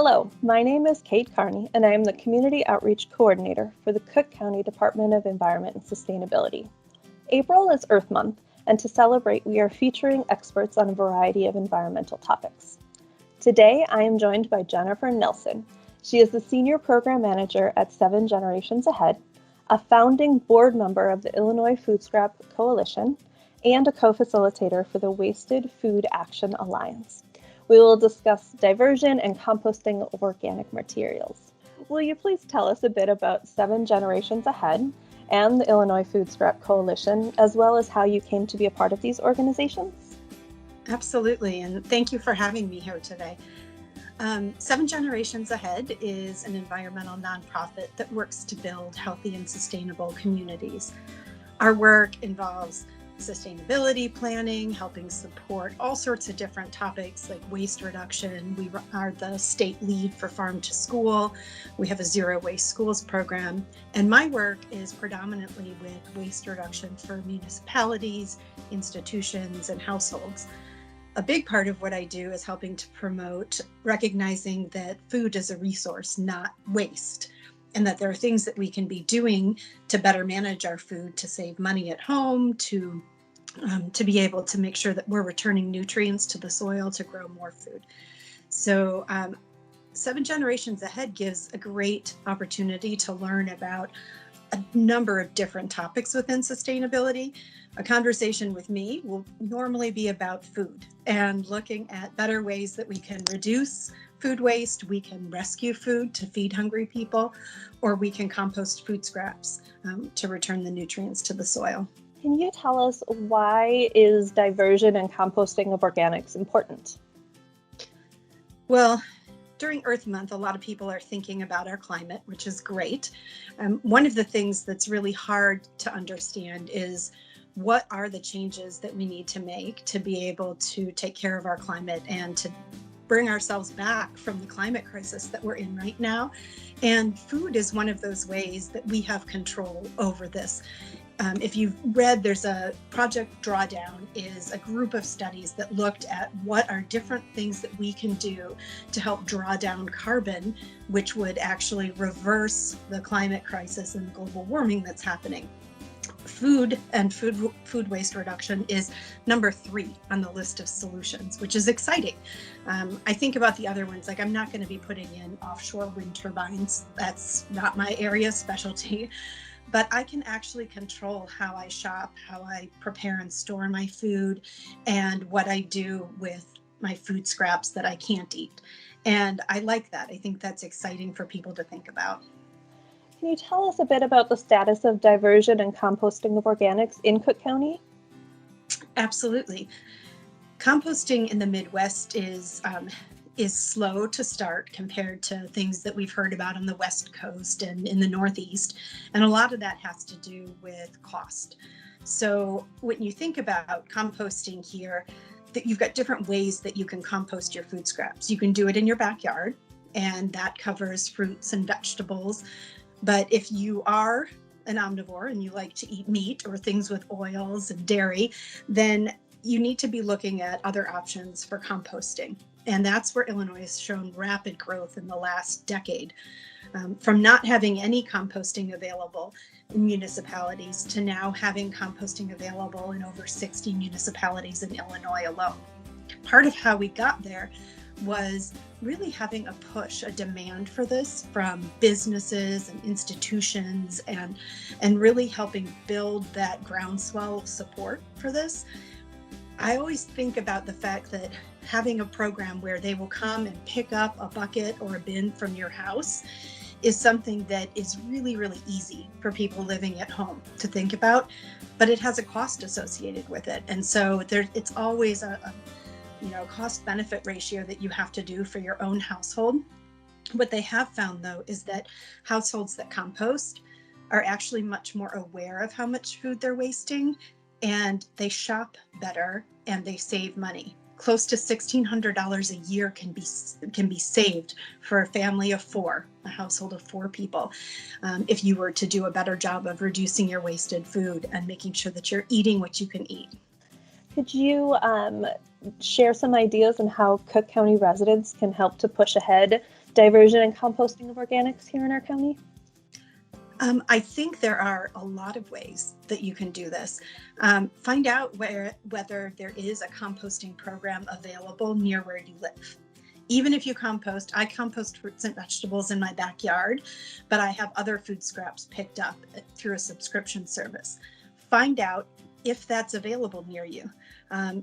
Hello, my name is Kate Carney, and I am the Community Outreach Coordinator for the Cook County Department of Environment and Sustainability. April is Earth Month, and to celebrate, we are featuring experts on a variety of environmental topics. Today, I am joined by Jennifer Nelson. She is the Senior Program Manager at 7 Generations Ahead, a founding board member of the Illinois Food Scrap Coalition, and a co-facilitator for the Wasted Food Action Alliance. We will discuss diversion and composting of organic materials. Will you please tell us a bit about 7 Generations Ahead and the Illinois Food Scrap Coalition, as well as how you came to be a part of these organizations? Absolutely, and thank you for having me here today. 7 Generations Ahead is an environmental nonprofit that works to build healthy and sustainable communities. Our work involves sustainability planning, helping support all sorts of different topics like waste reduction. We are the state lead for Farm to School. We have a zero waste schools program. And my work is predominantly with waste reduction for municipalities, institutions, and households. A big part of what I do is helping to promote recognizing that food is a resource, not waste, and that there are things that we can be doing to better manage our food, to save money at home, to be able to make sure that we're returning nutrients to the soil to grow more food. So 7 Generations Ahead gives a great opportunity to learn about a number of different topics within sustainability. A conversation with me will normally be about food and looking at better ways that we can reduce food waste, we can rescue food to feed hungry people, or we can compost food scraps to return the nutrients to the soil. Can you tell us, why is diversion and composting of organics important? Well, during Earth Month, a lot of people are thinking about our climate, which is great. One of the things that's really hard to understand is what are the changes that we need to make to be able to take care of our climate and to bring ourselves back from the climate crisis that we're in right now. And food is one of those ways that we have control over this. If you've read, there's a Project Drawdown, is a group of studies that looked at what are different things that we can do to help draw down carbon, which would actually reverse the climate crisis and global warming that's happening. Food and food waste reduction is number 3 on the list of solutions, which is exciting. I think about the other ones, like I'm not going to be putting in offshore wind turbines. That's not my area of specialty. But I can actually control how I shop, how I prepare and store my food, and what I do with my food scraps that I can't eat. And I like that. I think that's exciting for people to think about. Can you tell us a bit about the status of diversion and composting of organics in Cook County? Absolutely. Composting in the Midwest is slow to start compared to things that we've heard about on the West Coast and in the Northeast. And a lot of that has to do with cost. So when you think about composting here, that you've got different ways that you can compost your food scraps. You can do it in your backyard, and that covers fruits and vegetables. But if you are an omnivore and you like to eat meat or things with oils and dairy, then you need to be looking at other options for composting. And that's where Illinois has shown rapid growth in the last decade. From not having any composting available in municipalities to now having composting available in over 60 municipalities in Illinois alone. Part of how we got there was really having a push, a demand for this from businesses and institutions, and really helping build that groundswell of support for this. I always think about the fact that having a program where they will come and pick up a bucket or a bin from your house is something that is really, really easy for people living at home to think about, but it has a cost associated with it. And so it's always a cost benefit ratio that you have to do for your own household. What they have found, though, is that households that compost are actually much more aware of how much food they're wasting, and they shop better and they save money. Close to $1,600 a year can be saved for a family of 4, a household of 4 people, if you were to do a better job of reducing your wasted food and making sure that you're eating what you can eat. Could you share some ideas on how Cook County residents can help to push ahead diversion and composting of organics here in our county? I think there are a lot of ways that you can do this. Find out whether there is a composting program available near where you live. Even if you compost, I compost fruits and vegetables in my backyard, but I have other food scraps picked up through a subscription service. Find out if that's available near you.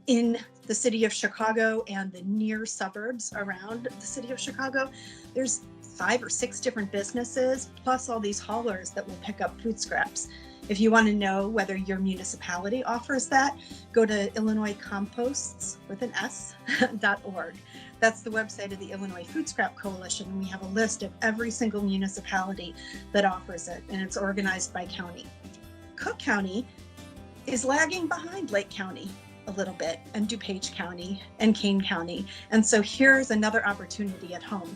In the city of Chicago and the near suburbs around the city of Chicago, there's 5 or 6 different businesses, plus all these haulers that will pick up food scraps. If you want to know whether your municipality offers that, go to illinoiscomposts.org. That's the website of the Illinois Food Scrap Coalition, and we have a list of every single municipality that offers it, and it's organized by county. Cook County is lagging behind Lake County a little bit, and DuPage County and Kane County. And so here's another opportunity at home.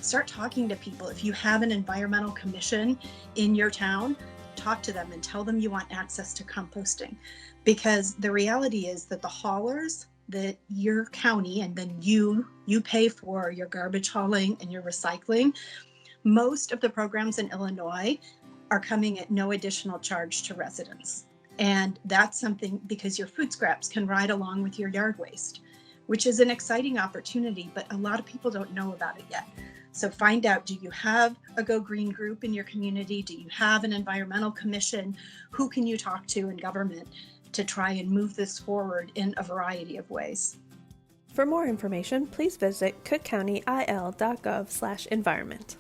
Start talking to people. If you have an environmental commission in your town, talk to them and tell them you want access to composting. Because the reality is that the haulers that your county, and then you pay for your garbage hauling and your recycling, most of the programs in Illinois are coming at no additional charge to residents. And that's something because your food scraps can ride along with your yard waste, which is an exciting opportunity, but a lot of people don't know about it yet. So find out, do you have a Go Green group in your community? Do you have an environmental commission? Who can you talk to in government to try and move this forward in a variety of ways? For more information, please visit cookcountyil.gov/environment.